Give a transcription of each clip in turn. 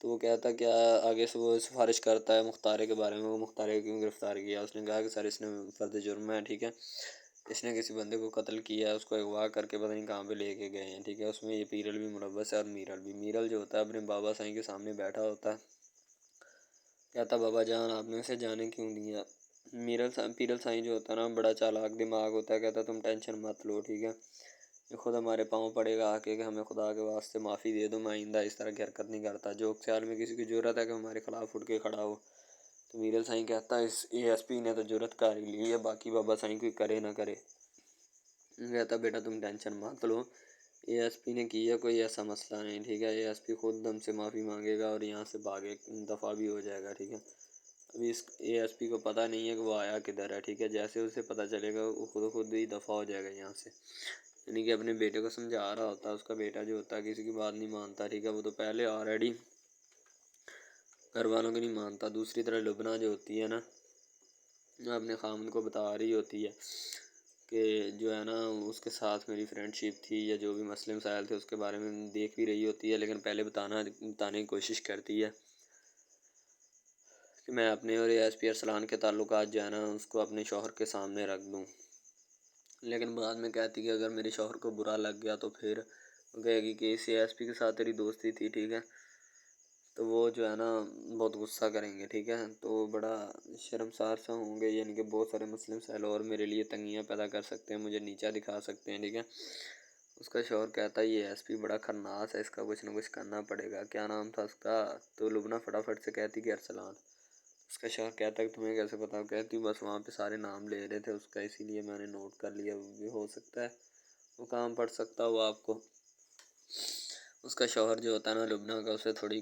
تو وہ کہتا کیا آگے سے وہ سفارش کرتا ہے مختارے کے بارے میں، وہ مختارے کیوں گرفتار کیا؟ اس نے کہا کہ سر اس نے فرد جرم ہے، ٹھیک ہے، اس نے کسی بندے کو قتل کیا ہے، اس کو اغوا کر کے پتہ نہیں کہاں پہ لے کے گئے ہیں، ٹھیک ہے۔ اس میں یہ پیرل بھی ملوث ہے اور میرل بھی۔ میرل جو ہوتا ہے اپنے بابا سائیں کے سامنے بیٹھا ہوتا ہے، کہتا بابا جان آپ نے اسے جانے کیوں دیا؟ پیرل سائیں جو ہوتا ہے نا بڑا چالاک دماغ ہوتا ہے، کہتا تم ٹینشن مت لو، ٹھیک ہے، یہ خود ہمارے پاؤں پڑے گا آ کے کہ ہمیں خدا کے واسطے معافی دے دو، میں آئندہ اس طرح کی حرکت نہیں کرتا۔ جو خیال میں کسی کی جرت ہے کہ ہمارے خلاف اٹھ کے کھڑا ہو، تو میرل سائیں کہتا ہے اس اے ایس پی نے تو جرت کر ہی لی ہے، باقی بابا سائیں کوئی کرے نہ کرے۔ کہتا بیٹا تم ٹینشن مت لو، اے ایس پی نے کیا کوئی ایسا مسئلہ نہیں، ٹھیک ہے، اے ایس پی خود ہم سے معافی مانگے گا اور یہاں سے بھاگے دفعہ بھی ہو جائے گا، ٹھیک ہے۔ ابھی اس اے ایس پی کو پتہ نہیں ہے کہ وہ آیا کدھر ہے، ٹھیک ہے، جیسے اسے پتہ چلے گا وہ خود ہی دفعہ ہو جائے گا یہاں سے، یعنی کہ اپنے بیٹے کو سمجھا رہا ہوتا ہے۔ اس کا بیٹا جو ہوتا ہے کسی کی بات نہیں مانتا، ٹھیک ہے، وہ تو پہلے آلریڈی گھر والوں کی نہیں مانتا۔ دوسری طرح لبنہ جو ہوتی ہے نا، اپنے خامن کو بتا رہی ہوتی ہے کہ جو ہے نا اس کے ساتھ میری فرینڈ شپ تھی یا جو بھی مسئلے مسائل تھے اس کے بارے میں دیکھ بھی رہی ہوتی ہے، لیکن پہلے بتانے کی کوشش کرتی ہے کہ میں اپنے اور اے ایس پی ارسلان کے تعلقات جو ہے نا اس کو اپنے شوہر کے سامنے رکھ دوں، لیکن بعد میں کہتی کہ اگر میرے شوہر کو برا لگ گیا تو پھر وہ کہے گی کہ اس اے ایس پی کے ساتھ تیری دوستی تھی، ٹھیک ہے، تو وہ جو ہے نا بہت غصہ کریں گے، ٹھیک ہے، تو بڑا شرمسار سا ہوں گے، یعنی کہ بہت سارے مسئلے مسائل اور میرے لیے تنگیاں پیدا کر سکتے ہیں، مجھے نیچا دکھا سکتے ہیں، ٹھیک ہے۔ اس کا شوہر کہتا ہے یہ ایس پی بڑا خناس ہے، اس کا کچھ نہ کچھ کرنا پڑے گا۔ کیا نام تھا اس کا؟ تو لبنہ فٹافٹ سے کہتی کہ ارسلان۔ اس کا شوہر کہتا ہے کہ تمہیں کیسے پتا؟ کہتی بس وہاں پہ سارے نام لے رہے تھے اس کا، اسی لیے میں نے نوٹ کر لیا، بھی ہو سکتا ہے وہ کام پڑ سکتا ہوا آپ کو۔ اس کا شوہر جو ہوتا ہے نا لبنہ کا، اسے تھوڑی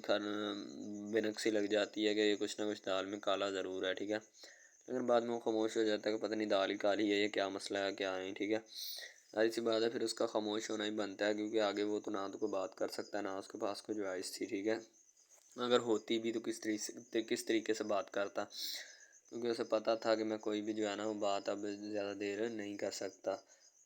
بنکسی لگ جاتی ہے کہ یہ کچھ نہ کچھ دال میں کالا ضرور ہے، ٹھیک ہے، لیکن بعد میں وہ خاموش ہو جاتا ہے کہ پتہ نہیں دال ہی کالی ہے، یہ کیا مسئلہ ہے کیا نہیں، ٹھیک ہے۔ ظاہر سی بات ہے پھر اس کا خاموش ہونا ہی بنتا ہے، کیونکہ آگے وہ تو نہ تو کوئی بات کر سکتا ہے نہ اس کے پاس کوئی جوائز تھی، ٹھیک ہے، اگر ہوتی بھی تو کس طریقے سے بات کرتا، کیونکہ اسے پتہ تھا کہ میں کوئی بھی جو ہے نا وہ بات اب زیادہ دیر نہیں کر سکتا۔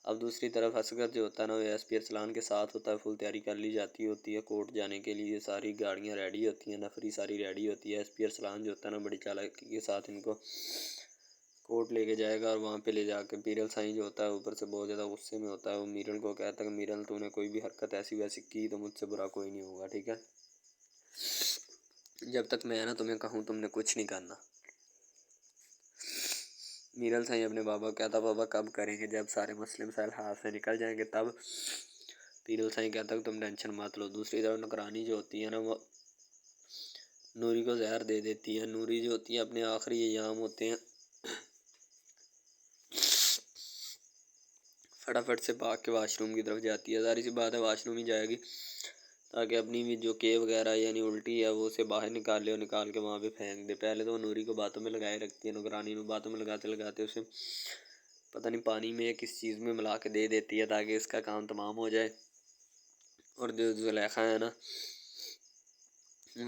اب دوسری طرف اصغر جو ہوتا ہے نا وہ ایس پی ارسلان کے ساتھ ہوتا ہے، فل تیاری کر لی جاتی ہوتی ہے کورٹ جانے کے لیے، ساری گاڑیاں ریڈی ہوتی ہیں، نفری ساری ریڈی ہوتی ہے۔ ایس پی ارسلان جو ہوتا ہے نا بڑی چالاکی کے ساتھ ان کو کورٹ لے کے جائے گا، اور وہاں پہ لے جا کے پیرل سائیں جو ہوتا ہے اوپر سے بہت زیادہ غصے میں ہوتا ہے، وہ میرل کو کہتا ہے کہ میرل تو نے کوئی بھی حرکت ایسی ویسی کی تو مجھ سے برا کوئی نہیں ہوگا، ٹھیک ہے، جب تک میں نا تمہیں کہوں تم نے کچھ نہیں کرنا۔ میرل سائیں اپنے بابا کو کہتا بابا کب کریں گے؟ جب سارے مسئلے مسائل ہاتھ سے نکل جائیں گے تب۔ پیرل سائیں کہتا کہ تم ٹینشن مت لو۔ دوسری طرف نگرانی جو ہوتی ہے نا وہ نوری کو زہر دے دیتی ہے۔ نوری جو ہوتی ہے اپنے آخری ایام ہوتے ہیں، فٹافٹ سے بھاگ کے واش روم کی طرف جاتی ہے، ظاہر سی بات ہے واش روم ہی جائے گی تاکہ اپنی بھی جو کے وغیرہ یعنی الٹی ہے وہ اسے باہر نکال لے اور نکال کے وہاں پہ پھینک دے۔ پہلے تو وہ نوری کو باتوں میں لگائے رکھتی ہے، نگرانی میں باتوں میں لگاتے لگاتے اسے پتہ نہیں پانی میں کس چیز میں ملا کے دے دیتی ہے تاکہ اس کا کام تمام ہو جائے، اور جو زلیخا ہے نا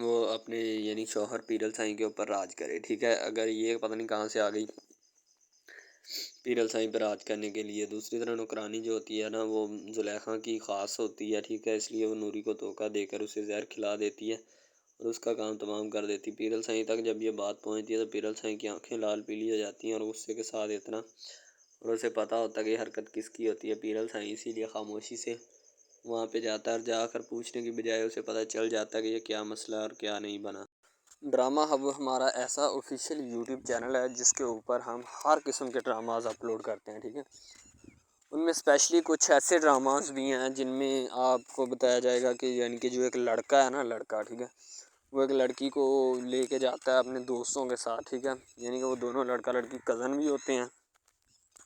وہ اپنے یعنی شوہر پیرل سائیں کے اوپر راج کرے، ٹھیک ہے۔ اگر یہ پتہ نہیں کہاں سے آ گئی پیرل سائیں پہ راج کرنے کے لیے۔ دوسری طرح نوکرانی جو ہوتی ہے نا وہ زلیخا کی خاص ہوتی ہے، ٹھیک ہے، اس لیے وہ نوری کو دھوکہ دے کر اسے زہر کھلا دیتی ہے اور اس کا کام تمام کر دیتی۔ پیرل سائیں تک جب یہ بات پہنچتی ہے تو پیرل سائیں کی آنکھیں لال پیلی ہو جاتی ہیں اور غصے کے ساتھ اتنا، اور اسے پتہ ہوتا ہے کہ یہ حرکت کس کی ہوتی ہے۔ پیرل سائیں اسی لیے خاموشی سے وہاں پہ جاتا ہے اور جا کر پوچھنے کی بجائے اسے پتہ چل جاتا ہے کہ یہ کیا مسئلہ اور کیا نہیں بنا۔ ڈرامہ ہب ہمارا ایسا آفیشیل یوٹیوب چینل ہے جس کے اوپر ہم ہر قسم کے ڈراماز اپلوڈ کرتے ہیں، ٹھیک ہے، ان میں اسپیشلی کچھ ایسے ڈراماز بھی ہیں جن میں آپ کو بتایا جائے گا کہ یعنی کہ جو ایک لڑکا ہے نا لڑکا، ٹھیک ہے، وہ ایک لڑکی کو لے کے جاتا ہے اپنے دوستوں کے ساتھ، ٹھیک ہے، یعنی کہ وہ دونوں لڑکا لڑکی کزن بھی ہوتے ہیں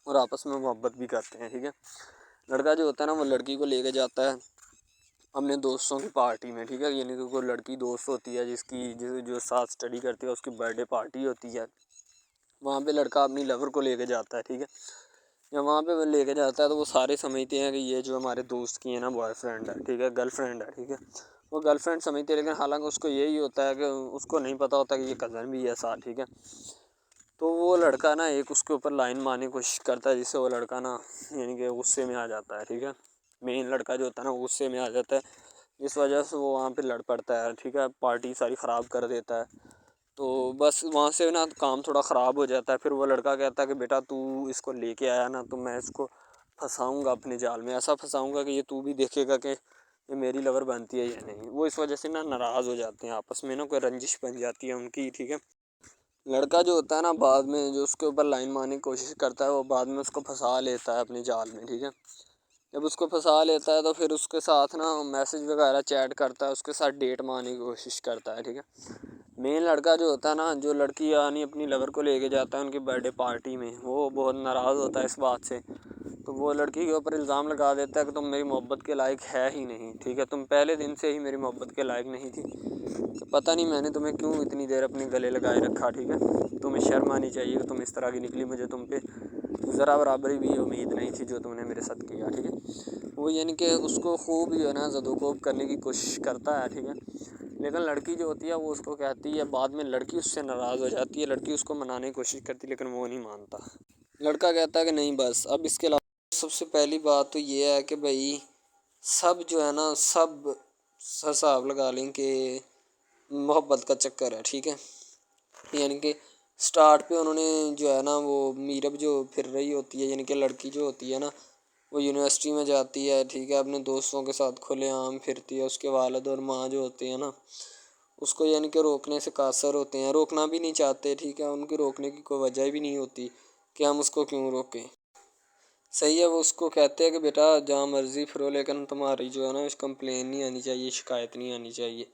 اور آپس میں محبت بھی کرتے ہیں، ٹھیک ہے۔ لڑکا جو ہوتا ہے نا وہ لڑکی کو لے کے جاتا ہے اپنے دوستوں کی پارٹی میں، ٹھیک ہے، یعنی کہ کوئی لڑکی دوست ہوتی ہے جو ساتھ اسٹڈی کرتی ہے، اس کی برتھ ڈے پارٹی ہوتی ہے، وہاں پہ لڑکا اپنی لور کو لے کے جاتا ہے، ٹھیک ہے، جب وہاں پہ وہ لے کے جاتا ہے تو وہ سارے سمجھتے ہیں کہ یہ جو ہمارے دوست کی ہے نا بوائے فرینڈ ہے، ٹھیک ہے، گرل فرینڈ ہے، ٹھیک ہے، وہ گرل فرینڈ سمجھتے ہیں، لیکن حالانکہ اس کو یہی ہوتا ہے کہ اس کو نہیں پتہ ہوتا کہ یہ کزن بھی ہے ساتھ، ٹھیک ہے، تو وہ لڑکا نا ایک اس کے اوپر لائن مارنے کی کوشش کرتا ہے جس سے وہ لڑکا نا یعنی کہ غصے میں آ جاتا ہے، ٹھیک ہے، مین لڑکا جو ہوتا ہے نا غصے میں آ جاتا ہے اس وجہ سے وہ وہاں پہ لڑ پڑتا ہے، ٹھیک ہے، پارٹی ساری خراب کر دیتا ہے۔ تو بس وہاں سے نا کام تھوڑا خراب ہو جاتا ہے۔ پھر وہ لڑکا کہتا ہے کہ بیٹا تو اس کو لے کے آیا نا، تو میں اس کو پھنساؤں گا اپنے جال میں، ایسا پھنساؤں گا کہ یہ تو بھی دیکھے گا کہ یہ میری لور بنتی ہے یا نہیں۔ وہ اس وجہ سے نا ناراض ہو جاتے ہیں آپس میں، نا کوئی رنجش بن جاتی ہے ان کی، ٹھیک ہے۔ لڑکا جو ہوتا ہے نا بعد میں جو اس کے اوپر لائن مارنے کی کوشش کرتا ہے، وہ بعد میں اس کو پھنسا لیتا ہے اپنے جال میں، ٹھیک ہے۔ جب اس کو پھنسا لیتا ہے تو پھر اس کے ساتھ نا میسج وغیرہ چیٹ کرتا ہے، اس کے ساتھ ڈیٹ مارنے کی کوشش کرتا ہے، ٹھیک ہے۔ مین لڑکا جو ہوتا ہے نا، جو لڑکی یعنی اپنی لور کو لے کے جاتا ہے ان کی برتھ ڈے پارٹی میں، وہ بہت ناراض ہوتا ہے اس بات سے۔ تو وہ لڑکی کے اوپر الزام لگا دیتا ہے کہ تم میری محبت کے لائق ہے ہی نہیں، ٹھیک ہے، تم پہلے دن سے ہی میری محبت کے لائق نہیں تھی، تو پتہ نہیں میں نے تمہیں کیوں اتنی دیر اپنے گلے لگائے رکھا، ٹھیک ہے۔ تمہیں شرم آنی چاہیے کہ تم اس طرح کی نکلی، مجھے تم پہ ذرا برابری بھی امید نہیں تھی جو تم نے میرے ساتھ کیا، ٹھیک ہے۔ وہ یعنی کہ اس کو خوب جو ہے نا زد و کوب کرنے کی کوشش کرتا ہے، ٹھیک ہے۔ لیکن لڑکی جو ہوتی ہے وہ اس کو کہتی ہے، بعد میں لڑکی اس سے ناراض ہو جاتی ہے، لڑکی اس کو منانے کی کوشش کرتی ہے لیکن وہ نہیں مانتا۔ لڑکا کہتا ہے کہ نہیں بس اب اس کے علاوہ سب سے پہلی بات تو یہ ہے کہ بھائی سب جو ہے نا سب حساب لگا لیں کہ محبت کا چکر ہے، ٹھیک ہے۔ یعنی کہ سٹارٹ پہ انہوں نے جو ہے نا وہ میرب جو پھر رہی ہوتی ہے، یعنی کہ لڑکی جو ہوتی ہے نا وہ یونیورسٹی میں جاتی ہے، ٹھیک ہے، اپنے دوستوں کے ساتھ کھلے عام پھرتی ہے، اس کے والد اور ماں جو ہوتے ہیں نا اس کو یعنی کہ روکنے سے قاصر ہوتے ہیں، روکنا بھی نہیں چاہتے، ٹھیک ہے، ان کی روکنے کی کوئی وجہ بھی نہیں ہوتی کہ ہم اس کو کیوں روکیں، صحیح ہے۔ وہ اس کو کہتے ہیں کہ بیٹا جہاں مرضی پھرو لیکن تمہاری جو ہے نا اس کمپلین نہیں آنی چاہیے، شکایت نہیں آنی چاہیے۔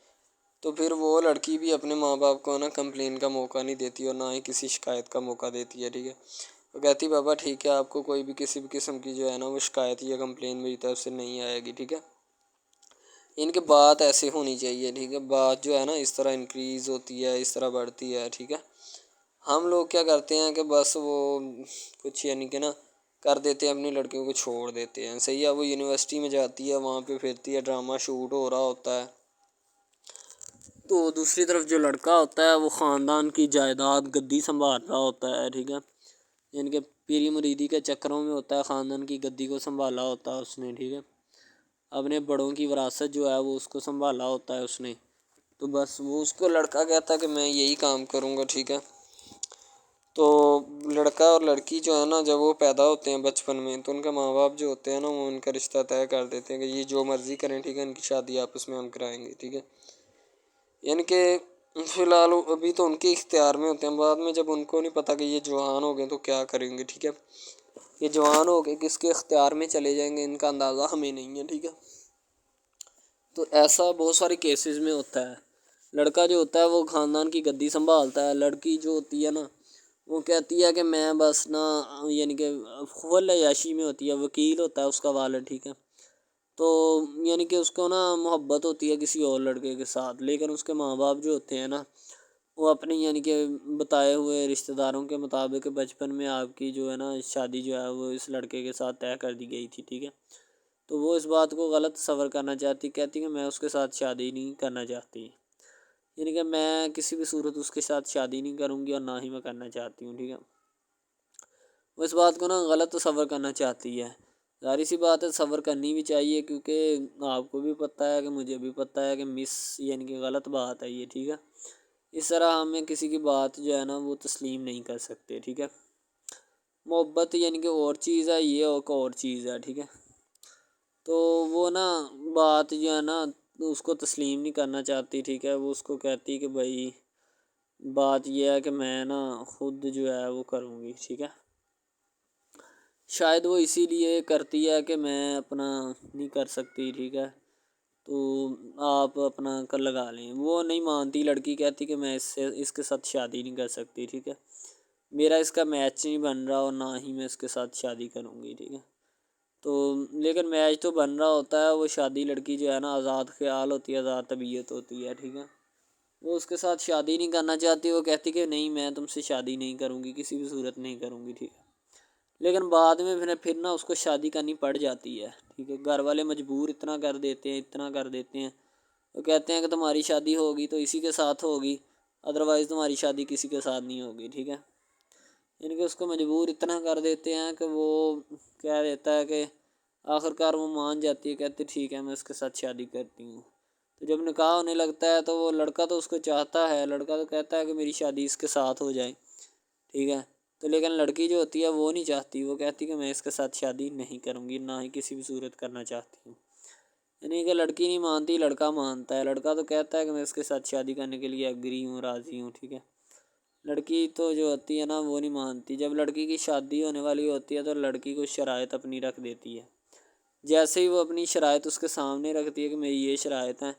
تو پھر وہ لڑکی بھی اپنے ماں باپ کو نا کمپلین کا موقع نہیں دیتی اور نہ ہی کسی شکایت کا موقع دیتی ہے، ٹھیک ہے۔ وہ کہتی بابا ٹھیک ہے، آپ کو کوئی بھی کسی بھی قسم کی جو ہے نا وہ شکایت یا کمپلین میری طرف سے نہیں آئے گی، ٹھیک ہے۔ ان کی بات ایسے ہونی چاہیے، ٹھیک ہے، بات جو ہے نا اس طرح انکریز ہوتی ہے، اس طرح بڑھتی ہے، ٹھیک ہے۔ ہم لوگ کیا کرتے ہیں کہ بس وہ کچھ یعنی کہ نا کر دیتے ہیں، اپنی لڑکیوں کو چھوڑ دیتے ہیں، صحیح ہے۔ وہ یونیورسٹی میں جاتی ہے، وہاں پہ پھرتی ہے، ڈرامہ شوٹ ہو رہا ہوتا ہے، تو دوسری طرف جو لڑکا ہوتا ہے وہ خاندان کی جائیداد گدی سنبھال رہا ہوتا ہے، ٹھیک ہے، یعنی کہ پیری مریدی کے چکروں میں ہوتا ہے، خاندان کی گدی کو سنبھالا ہوتا ہے اس نے، ٹھیک ہے، اپنے بڑوں کی وراثت جو ہے وہ اس کو سنبھالا ہوتا ہے اس نے۔ تو بس وہ اس کو لڑکا کہتا ہے کہ میں یہی کام کروں گا، ٹھیک ہے۔ تو لڑکا اور لڑکی جو ہے نا جب وہ پیدا ہوتے ہیں بچپن میں تو ان کے ماں باپ جو ہوتے ہیں نا وہ ان کا رشتہ طے کر دیتے ہیں کہ یہ جو مرضی کریں، ٹھیک ہے، ان کی شادی آپس میں ہم کرائیں گے، ٹھیک ہے۔ یعنی کہ فی الحال ابھی تو ان کے اختیار میں ہوتے ہیں، بعد میں جب ان کو نہیں پتہ کہ یہ جوان ہو گئے تو کیا کریں گے، ٹھیک ہے، یہ جوان ہو کے کس کے اختیار میں چلے جائیں گے ان کا اندازہ ہمیں نہیں ہے، ٹھیک ہے۔ تو ایسا بہت سارے کیسز میں ہوتا ہے۔ لڑکا جو ہوتا ہے وہ خاندان کی گدی سنبھالتا ہے، لڑکی جو ہوتی ہے نا وہ کہتی ہے کہ میں بس نا یعنی کہ فل عیاشی میں ہوتی ہے، وکیل ہوتا ہے اس کا والد، ٹھیک ہے، تو یعنی کہ اس کو نا محبت ہوتی ہے کسی اور لڑکے کے ساتھ، لیکن اس کے ماں باپ جو ہوتے ہیں نا وہ اپنی یعنی کہ بتائے ہوئے رشتہ داروں کے مطابق بچپن میں آپ کی جو ہے نا شادی جو ہے وہ اس لڑکے کے ساتھ طے کر دی گئی تھی، ٹھیک ہے۔ تو وہ اس بات کو غلط تصور کرنا چاہتی، کہتی کہ میں اس کے ساتھ شادی نہیں کرنا چاہتی، یعنی کہ میں کسی بھی صورت اس کے ساتھ شادی نہیں کروں گی اور نہ ہی میں کرنا چاہتی ہوں، ٹھیک ہے۔ وہ اس بات کو نا غلط تصور کرنا چاہتی ہے، ظاہر سی بات ہے تصور کرنی بھی چاہیے کیونکہ آپ کو بھی پتہ ہے کہ مجھے بھی پتہ ہے کہ یعنی کہ غلط بات ہے یہ، ٹھیک ہے۔ اس طرح ہمیں کسی کی بات جو ہے نا وہ تسلیم نہیں کر سکتے، ٹھیک ہے۔ محبت یعنی کہ اور چیز ہے، یہ اور چیز ہے، ٹھیک ہے۔ تو وہ نا بات جو ہے نا اس کو تسلیم نہیں کرنا چاہتی، ٹھیک ہے، وہ اس کو کہتی کہ بھائی بات یہ ہے کہ میں نا خود جو ہے وہ کروں گی، ٹھیک ہے۔ شاید وہ اسی لیے کرتی ہے کہ میں اپنا نہیں کر سکتی، ٹھیک ہے، تو آپ اپنا کر لگا لیں، وہ نہیں مانتی، لڑکی کہتی کہ میں اس کے ساتھ شادی نہیں کر سکتی، ٹھیک ہے، میرا اس کا میچ نہیں بن رہا اور نہ ہی میں اس کے ساتھ شادی کروں گی، ٹھیک ہے۔ تو لیکن میچ تو بن رہا ہوتا ہے، وہ شادی لڑکی جو ہے نا آزاد خیال ہوتی ہے، آزاد طبیعت ہوتی ہے، ٹھیک ہے، وہ اس کے ساتھ شادی نہیں کرنا چاہتی، وہ کہتی کہ نہیں میں تم سے شادی نہیں کروں گی، کسی بھی صورت نہیں کروں گی، ٹھیک ہے۔ لیکن بعد میں پھر نا اس کو شادی کرنی پڑ جاتی ہے، ٹھیک ہے، گھر والے مجبور اتنا کر دیتے ہیں، وہ کہتے ہیں کہ تمہاری شادی ہوگی تو اسی کے ساتھ ہوگی، ادروائز تمہاری شادی کسی کے ساتھ نہیں ہوگی، ٹھیک ہے۔ یعنی کہ اس کو مجبور اتنا کر دیتے ہیں کہ وہ کہہ دیتا ہے کہ آخر کار وہ مان جاتی ہے، کہتے ٹھیک ہے میں اس کے ساتھ شادی کرتی ہوں۔ تو جب نکاح ہونے لگتا ہے تو وہ لڑکا تو اس کو چاہتا ہے، لڑکا تو کہتا ہے کہ میری شادی اس کے ساتھ ہو جائے، ٹھیک ہے، تو لیکن لڑکی جو ہوتی ہے وہ نہیں چاہتی، وہ کہتی کہ میں اس کے ساتھ شادی نہیں کروں گی، نہ ہی کسی بھی صورت کرنا چاہتی ہوں۔ یعنی کہ لڑکی نہیں مانتی، لڑکا مانتا ہے، لڑکا تو کہتا ہے کہ میں اس کے ساتھ شادی کرنے کے لیے ایگری ہوں، راضی ہوں، ٹھیک ہے۔ لڑکی تو جو ہوتی ہے نا وہ نہیں مانتی، جب لڑکی کی شادی ہونے والی ہوتی ہے تو لڑکی کو شرائط اپنی رکھ دیتی ہے، جیسے ہی وہ اپنی شرائط اس کے سامنے رکھتی ہے کہ میری یہ شرائط ہیں،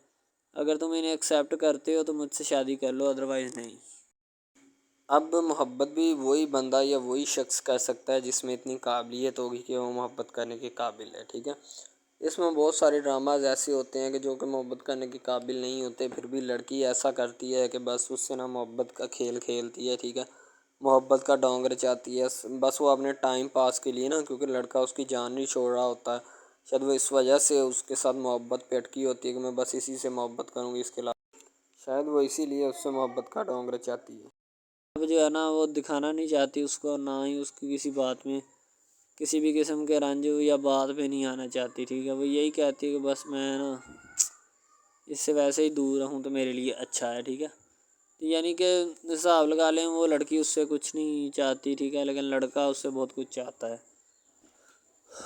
اگر تم انہیں ایکسیپٹ کرتے ہو تو مجھ سے شادی کر لو، ادروائز نہیں۔ اب محبت بھی وہی بندہ یا وہی شخص کر سکتا ہے جس میں اتنی قابلیت ہوگی کہ وہ محبت کرنے کے قابل ہے، ٹھیک ہے۔ اس میں بہت سارے ڈراماز ایسے ہوتے ہیں کہ جو کہ محبت کرنے کے قابل نہیں ہوتے، پھر بھی لڑکی ایسا کرتی ہے کہ بس اس سے نا محبت کا کھیل کھیلتی ہے، ٹھیک ہے، محبت کا ڈونگ رچاتی ہے، بس وہ اپنے ٹائم پاس کے لیے نا، کیونکہ لڑکا اس کی جان نہیں چھوڑ رہا ہوتا ہے، شاید وہ اس وجہ سے اس کے ساتھ محبت پہ اٹکی ہوتی ہے کہ میں بس اسی سے محبت کروں گی، اس کے علاوہ شاید وہ اسی لیے اس سے محبت کا ڈونگ رچاتی ہے۔ اب جو ہے نا وہ دکھانا نہیں چاہتی اس کو، نہ ہی اس کی کسی بات میں کسی بھی قسم کے رنج یا بات پہ نہیں آنا چاہتی، ٹھیک ہے، وہ یہی کہتی ہے کہ بس میں نا اس سے ویسے ہی دور رہوں تو میرے لیے اچھا ہے، ٹھیک ہے۔ یعنی کہ حساب لگا لیں وہ لڑکی اس سے کچھ نہیں چاہتی، ٹھیک ہے، لیکن لڑکا اس سے بہت کچھ چاہتا ہے۔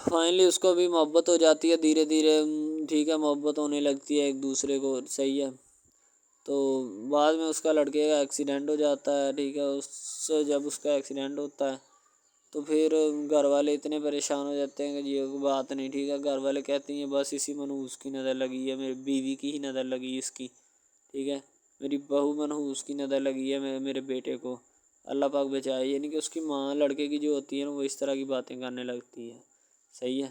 فائنلی اس کو بھی محبت ہو جاتی ہے دھیرے دھیرے، ٹھیک ہے، محبت ہونے لگتی ہے ایک دوسرے کو، صحیح ہے۔ تو بعد میں اس کا لڑکے کا ایکسیڈنٹ ہو جاتا ہے، ٹھیک ہے، جب اس کا ایکسیڈنٹ ہوتا ہے تو پھر گھر والے اتنے پریشان ہو جاتے ہیں کہ یہ بات نہیں، ٹھیک ہے، گھر والے کہتے ہیں بس اسی منحوس کی نظر لگی ہے، میری بیوی کی ہی نظر لگی اس کی، ٹھیک ہے، میری بہو منحوس کی نظر لگی ہے میرے بیٹے کو، اللہ پاک بچائے۔ یعنی کہ اس کی ماں لڑکے کی جو ہوتی ہے نا وہ اس طرح کی باتیں کرنے لگتی ہے، صحیح ہے۔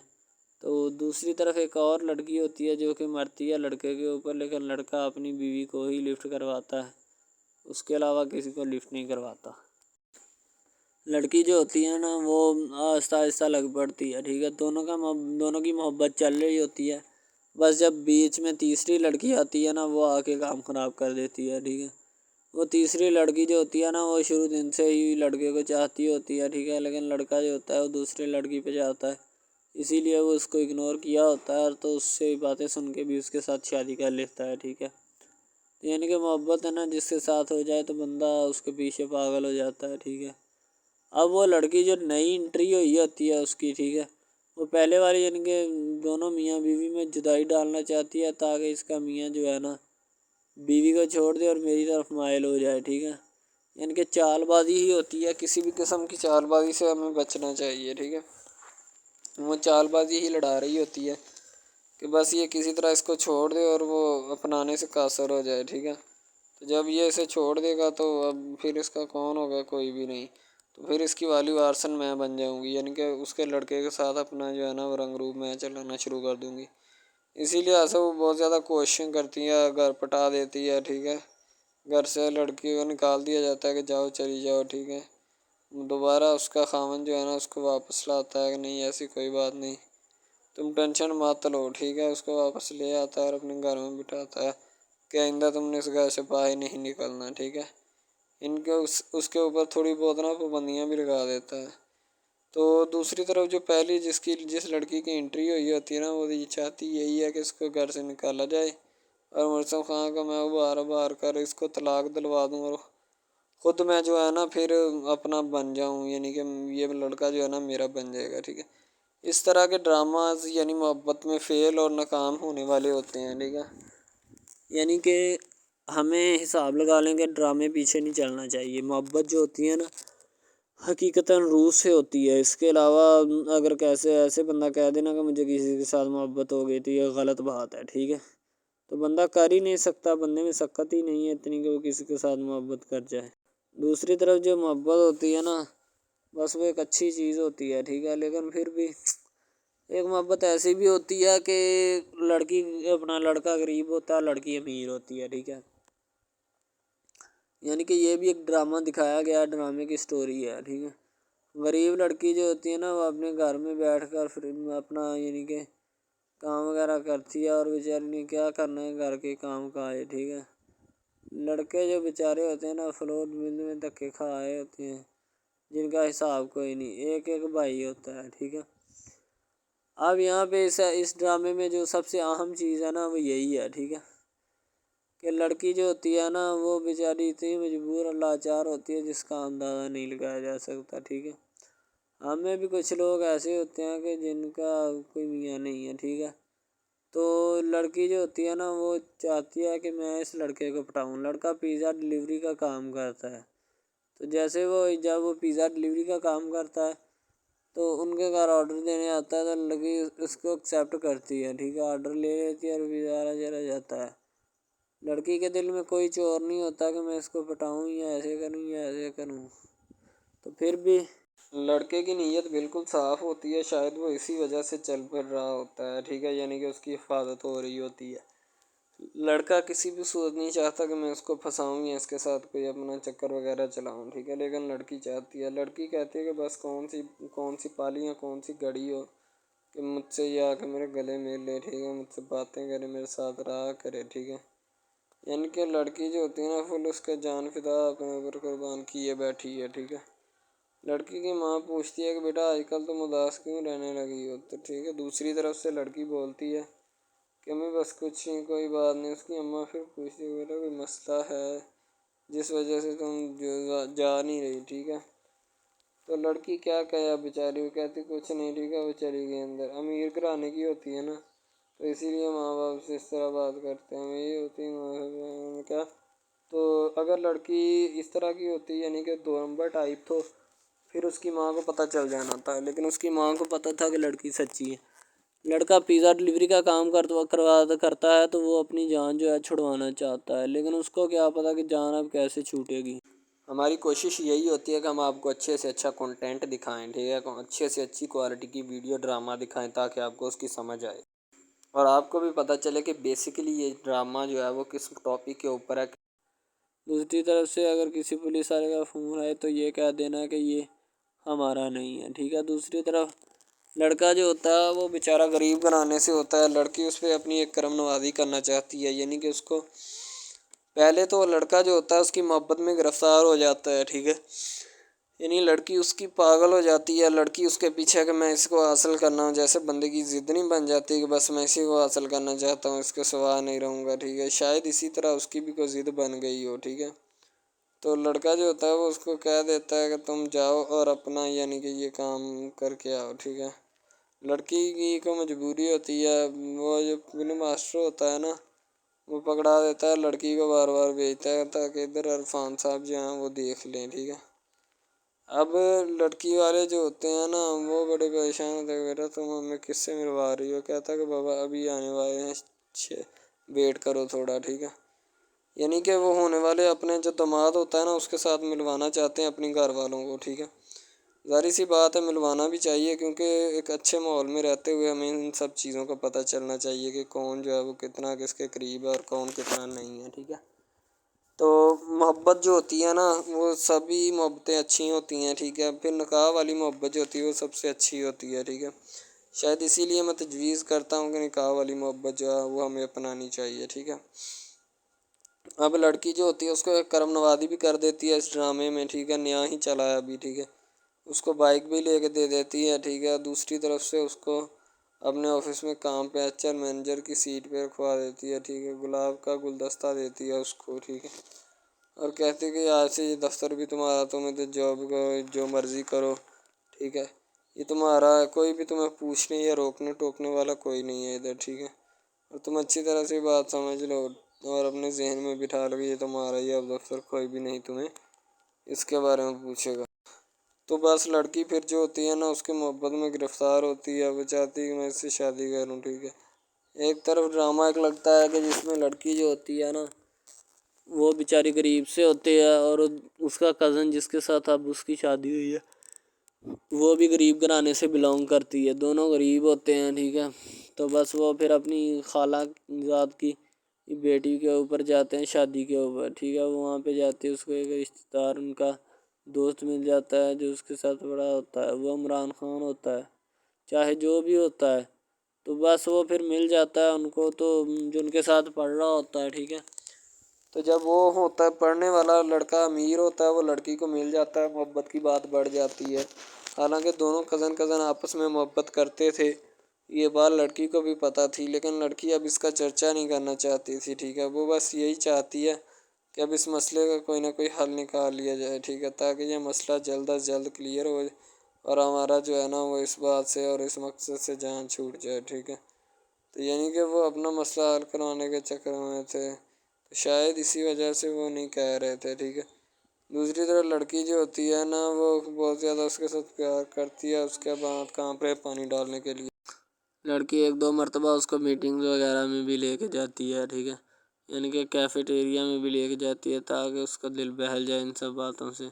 تو دوسری طرف ایک اور لڑکی ہوتی ہے جو کہ مرتی ہے لڑکے کے اوپر، لیکن لڑکا اپنی بیوی کو ہی لفٹ کرواتا ہے، اس کے علاوہ کسی کو لفٹ نہیں کرواتا۔ لڑکی جو ہوتی ہے نا وہ آہستہ آہستہ لگ پڑتی ہے، ٹھیک ہے، دونوں کی محبت چل رہی ہوتی ہے، بس جب بیچ میں تیسری لڑکی آتی ہے نا وہ آ کے کام خراب کر دیتی ہے، ٹھیک ہے۔ وہ تیسری لڑکی جو ہوتی ہے نا وہ شروع دن سے ہی لڑکے کو چاہتی ہوتی ہے، ٹھیک ہے، لیکن لڑکا جو ہوتا ہے وہ دوسری لڑکی پہ جاتا ہے، اسی لیے وہ اس کو اگنور کیا ہوتا ہے، تو اس سے باتیں سن کے بھی اس کے ساتھ شادی کر لیتا ہے، ٹھیک ہے۔ یعنی کہ محبت ہے نا جس کے ساتھ ہو جائے تو بندہ اس کے پیچھے پاگل ہو جاتا ہے، ٹھیک ہے۔ اب وہ لڑکی جو نئی انٹری ہوئی ہوتی ہے اس کی، ٹھیک ہے، وہ پہلے والی یعنی کہ دونوں میاں بیوی میں جدائی ڈالنا چاہتی ہے تاکہ اس کا میاں جو ہے نا بیوی کو چھوڑ دے اور میری طرف مائل ہو جائے، ٹھیک ہے۔ یعنی کہ چال بازی ہی ہوتی ہے، کسی بھی قسم کی چال بازی سے ہمیں بچنا چاہیے، ٹھیک ہے۔ وہ چال بازی ہی لڑا رہی ہوتی ہے کہ بس یہ کسی طرح اس کو چھوڑ دے اور وہ اپنانے سے قاصر ہو جائے، ٹھیک ہے۔ تو جب یہ اسے چھوڑ دے گا تو اب پھر اس کا کون ہوگا، کوئی بھی نہیں، تو پھر اس کی والی وارثن میں بن جاؤں گی، یعنی کہ اس کے لڑکے کے ساتھ اپنا جو ہے نا وہ رنگ روپ میں چلانا شروع کر دوں گی۔ اسی لیے ایسا وہ بہت زیادہ کوششیں کرتی ہے، گھر پٹا دیتی ہے، ٹھیک ہے، گھر سے لڑکی کو نکال دیا جاتا ہے کہ جاؤ چلی جاؤ، ٹھیک ہے۔ دوبارہ اس کا خاوند جو ہے نا اس کو واپس لاتا ہے کہ نہیں ایسی کوئی بات نہیں، تم ٹینشن مت لو، ٹھیک ہے، اس کو واپس لے آتا ہے اور اپنے گھر میں بٹھاتا ہے کہ آئندہ تم نے اس گھر سے باہر نہیں نکلنا، ٹھیک ہے۔ ان کے اس کے اوپر تھوڑی بہت نا پابندیاں بھی لگا دیتا ہے۔ تو دوسری طرف جو پہلی جس لڑکی کی انٹری ہوئی ہوتی ہے نا وہ یہ چاہتی یہی ہے کہ اس کو گھر سے نکالا جائے اور مرسم خان کو میں بار کر اس کو طلاق دلوا دوں اور خود میں جو ہے نا پھر اپنا بن جاؤں، یعنی کہ یہ لڑکا جو ہے نا میرا بن جائے گا، ٹھیک ہے۔ اس طرح کے ڈراماز یعنی محبت میں فیل اور ناکام ہونے والے ہوتے ہیں، ٹھیک ہے۔ یعنی کہ ہمیں حساب لگا لیں کہ ڈرامے پیچھے نہیں چلنا چاہیے، محبت جو ہوتی ہے نا حقیقتاً روح سے ہوتی ہے، اس کے علاوہ اگر کیسے ایسے بندہ کہہ دینا کہ مجھے کسی کے ساتھ محبت ہو گئی تو یہ غلط بات ہے، ٹھیک ہے۔ تو بندہ کر ہی نہیں سکتا، بندے میں سکت ہی نہیں ہے اتنی کہ وہ کسی کے ساتھ محبت کر جائے۔ دوسری طرف جو محبت ہوتی ہے نا بس وہ ایک اچھی چیز ہوتی ہے، ٹھیک ہے، لیکن پھر بھی ایک محبت ایسی بھی ہوتی ہے کہ لڑکا غریب ہوتا ہے، لڑکی امیر ہوتی ہے، ٹھیک ہے۔ یعنی کہ یہ بھی ایک ڈرامہ دکھایا گیا، ڈرامے کی سٹوری ہے، ٹھیک ہے۔ غریب لڑکی جو ہوتی ہے نا وہ اپنے گھر میں بیٹھ کر پھر اپنا یعنی کہ کام وغیرہ کرتی ہے اور بیچاری نے کیا کرنا ہے گھر کے کام کاج، ٹھیک ہے۔ لڑکے جو بیچارے ہوتے ہیں نا فلوٹ مل میں دھکے کھائے ہوتے ہیں جن کا حساب کوئی نہیں، ایک ایک بھائی ہوتا ہے، ٹھیک ہے۔ اب یہاں پہ اس ڈرامے میں جو سب سے اہم چیز ہے نا وہ یہی ہے، ٹھیک ہے، کہ لڑکی جو ہوتی ہے نا وہ بیچاری اتنی مجبور اور لاچار ہوتی ہے جس کا اندازہ نہیں لگایا جا سکتا، ٹھیک ہے۔ ہمیں بھی کچھ لوگ ایسے ہوتے ہیں کہ جن کا کوئی میاں نہیں ہے، ٹھیک ہے۔ تو لڑکی جو ہوتی ہے نا وہ چاہتی ہے کہ میں اس لڑکے کو پٹاؤں۔ لڑکا پیزا ڈلیوری کا کام کرتا ہے، تو جیسے جب وہ پیزا ڈلیوری کا کام کرتا ہے تو ان کے گھر آرڈر دینے آتا ہے، تو لڑکی اس کو ایکسیپٹ کرتی ہے، ٹھیک ہے، آرڈر لے لیتی ہے اور پیزا چلا جاتا ہے۔ لڑکی کے دل میں کوئی چور نہیں ہوتا کہ میں اس کو پٹاؤں یا ایسے کروں یا ایسے کروں، تو پھر بھی لڑکے کی نیت بالکل صاف ہوتی ہے، شاید وہ اسی وجہ سے چل پھر رہا ہوتا ہے، ٹھیک ہے، یعنی کہ اس کی حفاظت ہو رہی ہوتی ہے۔ لڑکا کسی بھی صورت نہیں چاہتا کہ میں اس کو پھنساؤں یا اس کے ساتھ کوئی اپنا چکر وغیرہ چلاؤں، ٹھیک ہے، لیکن لڑکی چاہتی ہے۔ لڑکی کہتی ہے کہ بس کون سی پالی یا کون سی گڑی ہو کہ مجھ سے یہ آ کے میرے گلے مل لے، ٹھیک ہے، مجھ سے باتیں کرے، میرے ساتھ رہا کرے، ٹھیک ہے۔ یعنی کہ لڑکی جو ہوتی ہے نا فل اس کا جان فدا اپنے اوپر قربان کیے بیٹھی ہے، ٹھیک ہے۔ لڑکی کی ماں پوچھتی ہے کہ بیٹا آج کل تم اداس کیوں رہنے لگی ہو، تو ٹھیک ہے، دوسری طرف سے لڑکی بولتی ہے کہ میں بس کچھ نہیں، کوئی بات نہیں۔ اس کی اماں پھر پوچھتی ہے بیٹا کوئی مسئلہ ہے جس وجہ سے تم جا نہیں رہی، ٹھیک ہے۔ تو لڑکی کیا کہے بیچاری، وہ کہتی کچھ نہیں، ٹھیک ہے، وہ چلی گئی اندر۔ امیر گھرانے کی ہوتی ہے نا تو اسی لیے ماں باپ سے اس طرح بات کرتے ہیں، یہی ہوتی ہے کیا۔ تو اگر لڑکی اس طرح کی ہوتی یعنی کہ دو نمبر ٹائپ، تو پھر اس کی ماں کو پتہ چل جانا تھا، لیکن اس کی ماں کو پتہ تھا کہ لڑکی سچی ہے۔ لڑکا پیزا ڈلیوری کا کام کرتا ہے تو وہ اپنی جان جو ہے چھڑوانا چاہتا ہے، لیکن اس کو کیا پتہ کہ جان اب کیسے چھوٹے گی۔ ہماری کوشش یہی ہوتی ہے کہ ہم آپ کو اچھے سے اچھا کنٹینٹ دکھائیں، ٹھیک ہے، اچھے سے اچھی کوالٹی کی ویڈیو ڈرامہ دکھائیں تاکہ آپ کو اس کی سمجھ آئے اور آپ کو بھی پتہ چلے کہ بیسیکلی یہ ڈرامہ جو ہے وہ کس ٹاپک کے اوپر ہے۔ دوسری طرف سے اگر کسی پولیس والے کا فون آئے تو یہ کہہ دینا کہ یہ ہمارا نہیں ہے، ٹھیک ہے۔ دوسری طرف لڑکا جو ہوتا ہے وہ بیچارہ غریب گھرانے سے ہوتا ہے، لڑکی اس پہ اپنی ایک کرم نوازی کرنا چاہتی ہے، یعنی کہ اس کو پہلے تو لڑکا جو ہوتا ہے اس کی محبت میں گرفتار ہو جاتا ہے، ٹھیک ہے، یعنی لڑکی اس کی پاگل ہو جاتی ہے، لڑکی اس کے پیچھے کہ میں اس کو حاصل کرنا ہوں، جیسے بندے کی ضد نہیں بن جاتی کہ بس میں اسی کو حاصل کرنا چاہتا ہوں، اس کے سوا نہیں رہوں گا، ٹھیک ہے، شاید اسی طرح اس کی بھی کوئی ضد بن گئی ہو، ٹھیک ہے۔ تو لڑکا جو ہوتا ہے وہ اس کو کہہ دیتا ہے کہ تم جاؤ اور اپنا یعنی کہ یہ کام کر کے آؤ، ٹھیک ہے۔ لڑکی کی کو مجبوری ہوتی ہے، وہ جو فلم ماسٹر ہوتا ہے نا وہ پکڑا دیتا ہے لڑکی کو، بار بار بھیجتا ہے تاکہ ادھر عرفان صاحب جو ہیں وہ دیکھ لیں، ٹھیک ہے۔ اب لڑکی والے جو ہوتے ہیں نا وہ بڑے پریشان ہوتے ہیں، بیٹا تم ہمیں کس سے ملوا رہی ہو، کہتا ہے کہ بابا ابھی آنے والے ہیں، ویٹ کرو تھوڑا، ٹھیک ہے۔ یعنی کہ وہ ہونے والے اپنے جو داماد ہوتا ہے نا اس کے ساتھ ملوانا چاہتے ہیں اپنی گھر والوں کو، ٹھیک ہے۔ ظاہر سی بات ہے ملوانا بھی چاہیے، کیونکہ ایک اچھے ماحول میں رہتے ہوئے ہمیں ان سب چیزوں کا پتہ چلنا چاہیے کہ کون جو ہے وہ کتنا کس کے قریب ہے اور کون کتنا نہیں ہے، ٹھیک ہے۔ تو محبت جو ہوتی ہے نا وہ سبھی محبتیں اچھی ہوتی ہیں، ٹھیک ہے، پھر نکاح والی محبت جو ہوتی ہے وہ سب سے اچھی ہوتی ہے، ٹھیک ہے۔ شاید اسی لیے میں تجویز کرتا ہوں کہ نکاح والی محبت جو ہے وہ ہمیں اپنانی چاہیے، ٹھیک ہے۔ اب لڑکی جو ہوتی ہے اس کو ایک کرم نوازی بھی کر دیتی ہے اس ڈرامے میں، ٹھیک ہے، نیا ہی چلا ہے ابھی، ٹھیک ہے، اس کو بائک بھی لے کے دے دیتی ہے، ٹھیک ہے۔ دوسری طرف سے اس کو اپنے آفس میں کام پہ ایچ آر مینیجر کی سیٹ پہ رکھوا دیتی ہے، ٹھیک ہے، گلاب کا گلدستہ دیتی ہے اس کو، ٹھیک ہے، اور کہتی ہے کہ آج سے یہ دفتر بھی تمہارا، تم ادھر جاب کرو جو مرضی کرو، ٹھیک ہے، یہ تمہارا ہے، کوئی بھی تمہیں پوچھنے یا روکنے ٹوکنے والا کوئی نہیں ہے ادھر، ٹھیک ہے، اور تم اچھی طرح سے بات سمجھ لو اور اپنے ذہن میں بٹھا لو کہ یہ تمہارا ہی اب دفتر، کوئی بھی نہیں تمہیں اس کے بارے میں پوچھے گا۔ تو بس لڑکی پھر جو ہوتی ہے نا اس کے محبت میں گرفتار ہوتی ہے، وہ چاہتی ہے کہ میں اس سے شادی کروں، ٹھیک ہے۔ ایک طرف ڈرامہ ایک لگتا ہے کہ جس میں لڑکی جو ہوتی ہے نا وہ بیچاری غریب سے ہوتی ہے اور اس کا کزن جس کے ساتھ اب اس کی شادی ہوئی ہے وہ بھی غریب گھرانے سے بلانگ کرتی ہے، دونوں غریب ہوتے ہیں، ٹھیک ہے۔ تو بس وہ پھر اپنی خالہ ذات کی بیٹی کے اوپر جاتے ہیں شادی کے اوپر، ٹھیک ہے، وہ وہاں پہ جاتے ہیں، اس کو ایک رشتہ دار ان کا دوست مل جاتا ہے جو اس کے ساتھ بڑا ہوتا ہے، وہ عمران خان ہوتا ہے، چاہے جو بھی ہوتا ہے، تو بس وہ پھر مل جاتا ہے ان کو، تو جو ان کے ساتھ پڑھ رہا ہوتا ہے، ٹھیک ہے۔ تو جب وہ ہوتا ہے پڑھنے والا لڑکا امیر ہوتا ہے وہ لڑکی کو مل جاتا ہے، محبت کی بات بڑھ جاتی ہے، حالانکہ دونوں کزن آپس میں محبت کرتے تھے یہ بات لڑکی کو بھی پتہ تھی، لیکن لڑکی اب اس کا چرچا نہیں کرنا چاہتی تھی، ٹھیک ہے. وہ بس یہی چاہتی ہے کہ اب اس مسئلے کا کوئی نہ کوئی حل نکال لیا جائے، ٹھیک ہے، تاکہ یہ مسئلہ جلد از جلد کلیئر ہو اور ہمارا جو ہے نا وہ اس بات سے اور اس مقصد سے جان چھوٹ جائے، ٹھیک ہے. تو یعنی کہ وہ اپنا مسئلہ حل کروانے کے چکر میں تھے، تو شاید اسی وجہ سے وہ نہیں کہہ رہے تھے، ٹھیک ہے. دوسری طرف لڑکی جو ہوتی ہے نا وہ بہت زیادہ اس کے ساتھ پیار کرتی ہے، اس کے بعد کہاں پہ پانی ڈالنے کے لیے لڑکی 1-2 مرتبہ اس کو میٹنگز وغیرہ میں بھی لے کے جاتی ہے، ٹھیک ہے، یعنی کہ کیفیٹیریا میں بھی لے کے جاتی ہے تاکہ اس کا دل بہل جائے ان سب باتوں سے،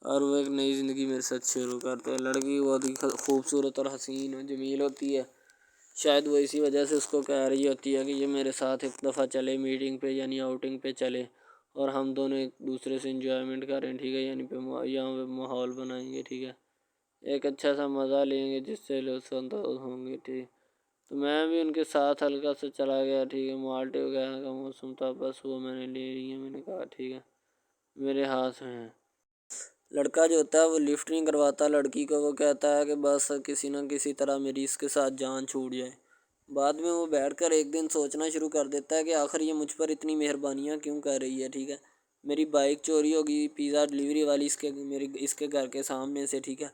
اور وہ ایک نئی زندگی میرے ساتھ شروع کرتے ہیں. لڑکی بہت ہی خوبصورت اور حسین و جمیل ہوتی ہے، شاید وہ اسی وجہ سے اس کو کہہ رہی ہوتی ہے کہ یہ میرے ساتھ ایک دفعہ چلے میٹنگ پہ، یعنی آؤٹنگ پہ چلے، اور ہم دونوں ایک دوسرے سے انجوائمنٹ کریں، ٹھیک ہے، یعنی یہاں پہ ماحول بنائیں گے، ٹھیک ہے، ایک اچھا سا مزہ لیں گے جس سے لطف اندوز ہوں گے، ٹھیک. تو میں بھی ان کے ساتھ ہلکا سے چلا گیا، ٹھیک ہے. مالٹے وغیرہ کا موسم تھا، بس وہ میں نے لے لی ہے، میں نے کہا ٹھیک ہے میرے ہاتھ میں ہے. لڑکا جو ہوتا ہے وہ لفٹ نہیں کرواتا لڑکی کو، وہ کہتا ہے کہ بس کسی نہ کسی طرح میری اس کے ساتھ جان چھوٹ جائے. بعد میں وہ بیٹھ کر ایک دن سوچنا شروع کر دیتا ہے کہ آخر یہ مجھ پر اتنی مہربانیاں کیوں کر رہی ہے، ٹھیک ہے. میری بائک چوری ہوگی، پیزا ڈلیوری والی اس کے گھر کے سامنے سے، ٹھیک ہے،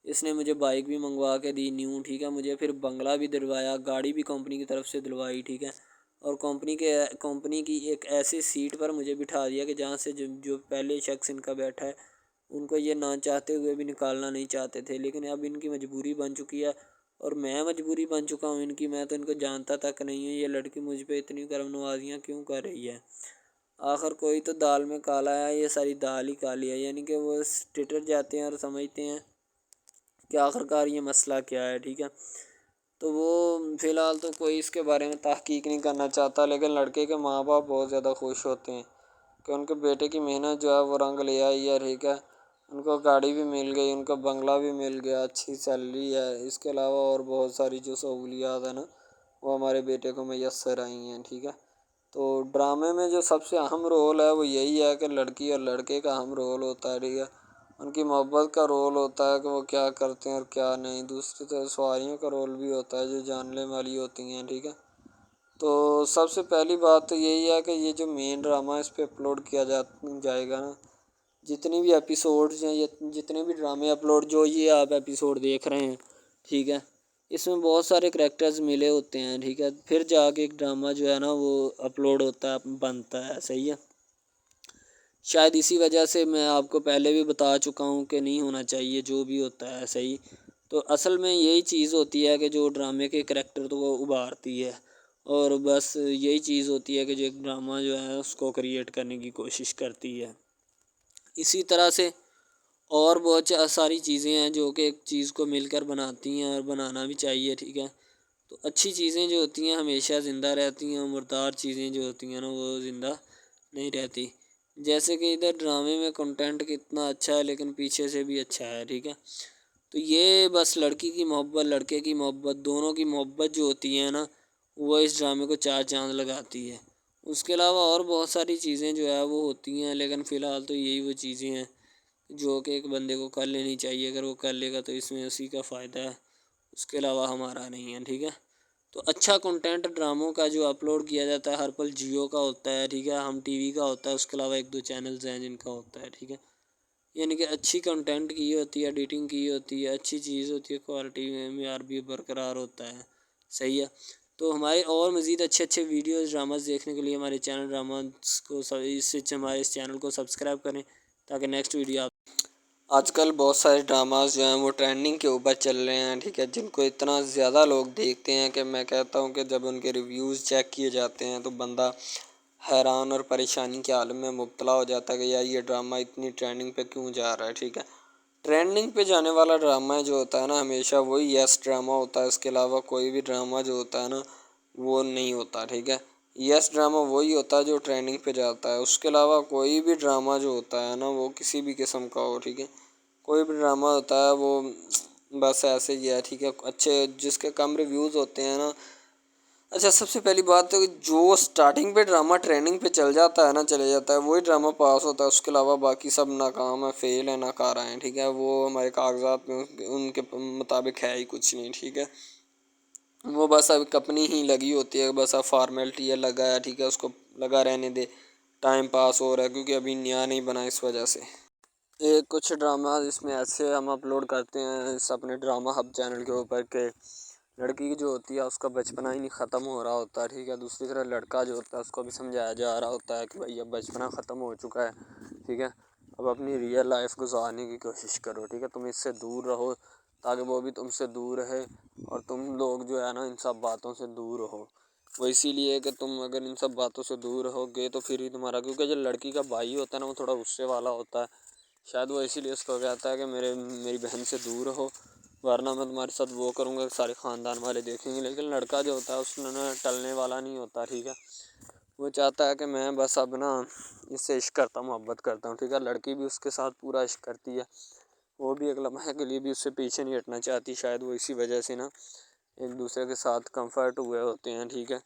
اس نے مجھے بائک بھی منگوا کے دی نیو، ٹھیک ہے، مجھے پھر بنگلہ بھی دلوایا، گاڑی بھی کمپنی کی طرف سے دلوائی، ٹھیک ہے، اور کمپنی کی ایک ایسی سیٹ پر مجھے بٹھا دیا کہ جہاں سے جو پہلے شخص ان کا بیٹھا ہے ان کو یہ نہ چاہتے ہوئے بھی نکالنا نہیں چاہتے تھے، لیکن اب ان کی مجبوری بن چکی ہے اور میں مجبوری بن چکا ہوں ان کی. میں تو ان کو جانتا تک نہیں ہوں، یہ لڑکی مجھ پہ اتنی کرم نوازیاں کیوں کر رہی ہے. آخر کوئی تو دال میں کالا ہے، یہ ساری دال ہی کالی ہے، یعنی کہ وہ ٹٹر جاتے ہیں اور سمجھتے ہیں کہ آخر کار یہ مسئلہ کیا ہے، ٹھیک ہے. تو وہ فی الحال تو کوئی اس کے بارے میں تحقیق نہیں کرنا چاہتا، لیکن لڑکے کے ماں باپ بہت زیادہ خوش ہوتے ہیں کہ ان کے بیٹے کی محنت جو ہے وہ رنگ لے آئی ہے، ٹھیک ہے. ان کو گاڑی بھی مل گئی، ان کو بنگلہ بھی مل گیا، اچھی سیلری ہے، اس کے علاوہ اور بہت ساری جو سہولیات ہیں نا وہ ہمارے بیٹے کو میسر آئی ہیں، ٹھیک ہے. تو ڈرامے میں جو سب سے اہم رول ہے وہ یہی ہے کہ لڑکی اور لڑکے کا اہم رول ہوتا ہے، ٹھیک ہے. ان کی محبت کا رول ہوتا ہے کہ وہ کیا کرتے ہیں اور کیا نہیں. دوسری طرف سواریوں کا رول بھی ہوتا ہے جو جاننے والی ہوتی ہیں، ٹھیک ہے. تو سب سے پہلی بات تو یہی ہے کہ یہ جو مین ڈرامہ اس پہ اپلوڈ کیا جائے گا نا، جتنی بھی ایپیسوڈز ہیں، جتنے بھی ڈرامے اپلوڈ جو یہ آپ ایپیسوڈ دیکھ رہے ہیں، ٹھیک ہے، اس میں بہت سارے کریکٹرز ملے ہوتے ہیں، ٹھیک ہے، پھر جا کے ایک ڈرامہ جو ہے نا وہ اپلوڈ ہوتا ہے، بنتا ہے، صحیح ہے. شاید اسی وجہ سے میں آپ کو پہلے بھی بتا چکا ہوں کہ نہیں ہونا چاہیے جو بھی ہوتا ہے، صحیح. تو اصل میں یہی چیز ہوتی ہے کہ جو ڈرامے کے کریکٹر تو وہ ابھارتی ہے، اور بس یہی چیز ہوتی ہے کہ جو ایک ڈرامہ جو ہے اس کو کریٹ کرنے کی کوشش کرتی ہے. اسی طرح سے اور بہت ساری چیزیں ہیں جو کہ ایک چیز کو مل کر بناتی ہیں اور بنانا بھی چاہیے، ٹھیک ہے. تو اچھی چیزیں جو ہوتی ہیں ہمیشہ زندہ رہتی ہیں، مردار چیزیں جو ہوتی ہیں نا وہ زندہ نہیں رہتی. جیسے کہ ادھر ڈرامے میں کنٹینٹ کتنا اچھا ہے لیکن پیچھے سے بھی اچھا ہے، ٹھیک ہے. تو یہ بس لڑکی کی محبت، لڑکے کی محبت، دونوں کی محبت جو ہوتی ہے نا وہ اس ڈرامے کو 4 چاند لگاتی ہے. اس کے علاوہ اور بہت ساری چیزیں جو ہے وہ ہوتی ہیں، لیکن فی الحال تو یہی وہ چیزیں ہیں جو کہ ایک بندے کو کر لینی چاہیے. اگر وہ کر لے گا تو اس میں اسی کا فائدہ ہے، اس کے علاوہ ہمارا نہیں ہے، ٹھیک ہے. تو اچھا کنٹینٹ ڈراموں کا جو اپلوڈ کیا جاتا ہے ہر پل جیو کا ہوتا ہے، ٹھیک ہے، ہم ٹی وی کا ہوتا ہے، اس کے علاوہ 1-2 چینلز ہیں جن کا ہوتا ہے، ٹھیک ہے. یعنی کہ اچھی کنٹینٹ کی ہوتی ہے، ایڈیٹنگ کی ہوتی ہے، اچھی چیز ہوتی ہے، کوالٹی میں معیار بھی برقرار ہوتا ہے، صحیح ہے. تو ہمارے اور مزید اچھے ویڈیوز ڈراماز دیکھنے کے لیے ہمارے چینل ڈراماز کو ہمارے اس چینل کو سبسکرائب کریں تاکہ نیکسٹ ویڈیو آپ آج کل بہت سارے ڈراماز جو ہیں وہ ٹرینڈنگ کے اوپر چل رہے ہیں، ٹھیک ہے، جن کو اتنا زیادہ لوگ دیکھتے ہیں کہ میں کہتا ہوں کہ جب ان کے ریویوز چیک کیے جاتے ہیں تو بندہ حیران اور پریشانی کے عالم میں مبتلا ہو جاتا ہے کہ یار یہ ڈرامہ اتنی ٹرینڈنگ پہ کیوں جا رہا ہے، ٹھیک ہے. ٹرینڈنگ پہ جانے والا ڈرامہ جو ہوتا ہے نا ہمیشہ وہی یس ڈرامہ ہوتا ہے، اس کے علاوہ کوئی بھی ڈرامہ جو ہوتا ہے نا وہ نہیں ہوتا، ٹھیک ہے. یس ڈرامہ وہی ہوتا ہے جو ٹرینڈنگ پہ جاتا ہے، اس کے علاوہ کوئی بھی ڈرامہ جو ہوتا ہے نا وہ کسی بھی قسم کا ہو، ٹھیک ہے، کوئی بھی ڈرامہ ہوتا ہے وہ بس ایسے ہی ہے، ٹھیک ہے. اچھے جس کے کم ریویوز ہوتے ہیں نا، اچھا سب سے پہلی بات تو جو سٹارٹنگ پہ ڈرامہ ٹریننگ پہ چل جاتا ہے نا چلے جاتا ہے وہی ڈرامہ پاس ہوتا ہے، اس کے علاوہ باقی سب ناکام ہے، فیل ہے، ناکارہ ہیں، ٹھیک ہے. وہ ہمارے کاغذات میں ان کے مطابق ہے ہی کچھ نہیں، ٹھیک ہے. وہ بس اب اپنی ہی لگی ہوتی ہے، بس اب فارمیلٹی ہے، لگا ہے، ٹھیک ہے، اس کو لگا رہنے دے، ٹائم پاس ہو رہا ہے کیونکہ ابھی نیا نہیں بنا اس وجہ سے۔ ایک کچھ ڈرامہ اس میں ایسے ہم اپلوڈ کرتے ہیں اس اپنے ڈرامہ ہب چینل کے اوپر کہ لڑکی جو ہوتی ہے اس کا بچپنا ہی نہیں ختم ہو رہا ہوتا ہے، ٹھیک ہے، دوسری طرف لڑکا جو ہوتا ہے اس کو بھی سمجھایا جا رہا ہوتا ہے کہ بھائی اب بچپنا ختم ہو چکا ہے، ٹھیک ہے، اب اپنی ریئل لائف گزارنے کی کوشش کرو، ٹھیک ہے، تم اس سے دور رہو تاکہ وہ بھی تم سے دور رہے اور تم لوگ جو ہے نا ان سب باتوں سے دور رہو۔ وہ اسی لیے کہ تم اگر ان سب باتوں سے دور رہو گے تو پھر ہی تمہارا، کیونکہ جو لڑکی کا بھائی ہوتا ہے نا وہ تھوڑا غصے والا ہوتا ہے، شاید وہ اسی لیے اس کو کہتا ہے کہ میری بہن سے دور رہو ورنہ میں تمہارے ساتھ وہ کروں گا، سارے خاندان والے دیکھیں گے۔ لیکن لڑکا جو ہوتا ہے اس میں ٹلنے والا نہیں ہوتا، ٹھیک ہے، وہ چاہتا ہے کہ میں بس اب نا اس سے عشق کرتا ہوں، محبت کرتا ہوں، ٹھیک ہے، لڑکی بھی اس کے ساتھ پورا عشق کرتی ہے، وہ بھی ایک لمحے کے لیے بھی اس سے پیچھے نہیں ہٹنا چاہتی، شاید وہ اسی وجہ سے نا ایک دوسرے کے ساتھ کمفرٹ ہوئے ہوتے ہیں، ٹھیک ہے،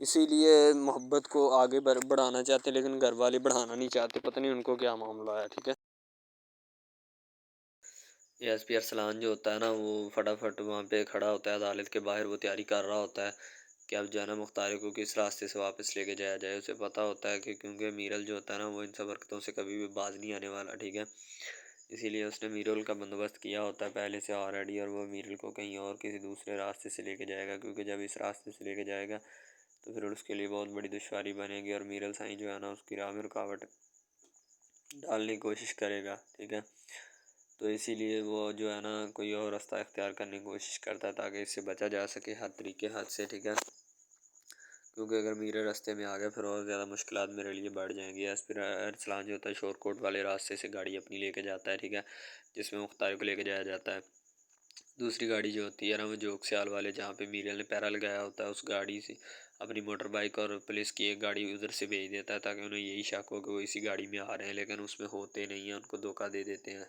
اسی لیے محبت کو آگے بڑھانا چاہتے لیکن گھر والے بڑھانا نہیں چاہتے، پتہ نہیں ان کو کیا معاملہ ہے، ٹھیک ہے۔ ایس پی ارسلان جو ہوتا ہے نا وہ فٹافٹ وہاں پہ کھڑا ہوتا ہے عدالت کے باہر، وہ تیاری کر رہا ہوتا ہے کہ اب جو ہے نا مختار کو کس راستے سے واپس لے کے جایا جائے۔ اسے پتہ ہوتا ہے کہ کیونکہ میرل جو ہوتا ہے نا وہ ان سب حرکتوں سے کبھی بھی باز نہیں آنے والا، ٹھیک ہے، اسی لیے اس نے میرل کا بندوبست کیا ہوتا ہے پہلے سے آلریڈی، اور وہ میرل کو کہیں اور کسی دوسرے راستے سے لے کے جائے گا، کیونکہ جب اس راستے سے لے کے جائے گا تو پھر اس کے لیے بہت بڑی دشواری بنے گی اور میرل سائیں جو ہے نا اس کی راہ میں رکاوٹ ڈالنے کی کوشش کرے گا، ٹھیک ہے، تو اسی لیے وہ جو ہے نا کوئی اور راستہ اختیار کرنے کی کوشش کرتا ہے تاکہ اس سے بچا جا سکے ہر طریقے حد سے، ٹھیک ہے، کیونکہ اگر میرے راستے میں آ گئے پھر اور زیادہ مشکلات میرے لیے بڑھ جائیں گی۔ ایس پی ارسلان جو ہوتا ہے شور کوٹ والے راستے سے گاڑی اپنی لے کے جاتا ہے، ٹھیک ہے، جس میں مختار کو لے کے جایا جاتا ہے۔ دوسری گاڑی جو ہوتی ہے نا وہ جوگ سیال والے جہاں پہ میرل نے پیرا لگایا ہوتا ہے اس گاڑی سے اپنی موٹر بائک اور پولیس کی ایک گاڑی ادھر سے بھیج دیتا ہے تاکہ انہیں یہی شک ہو کہ وہ اسی گاڑی میں آ رہے ہیں، لیکن اس میں ہوتے نہیں ہیں، ان کو دھوکہ دے دیتے ہیں۔